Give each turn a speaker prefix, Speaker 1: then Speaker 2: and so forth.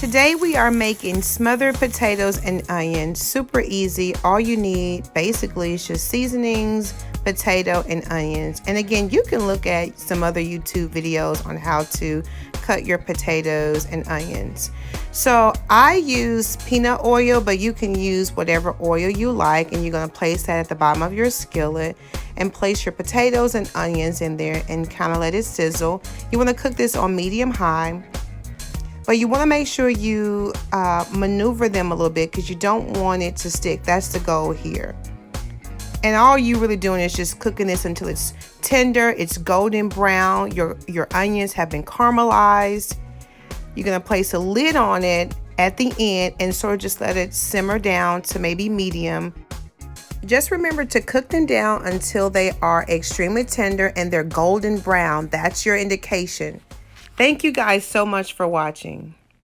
Speaker 1: Today we are making smothered potatoes and onions. Super easy. All you need basically is just seasonings, potato, and onions. And again, you can look at some other YouTube videos on how to cut your potatoes and onions. So I use peanut oil, but you can use whatever oil you like, and you're going to place that at the bottom of your skillet and place your potatoes and onions in there and kind of let it sizzle. You want to cook this on medium high, but you want to make sure you maneuver them a little bit because you don't want it to stick. That's the goal here. And all you really doing is just cooking this until it's tender, it's golden brown, your onions have been caramelized. You're going to place a lid on it at the end and sort of just let it simmer down to maybe medium. Just remember to cook them down until they are extremely tender and they're golden brown. That's your indication. Thank you guys so much for watching.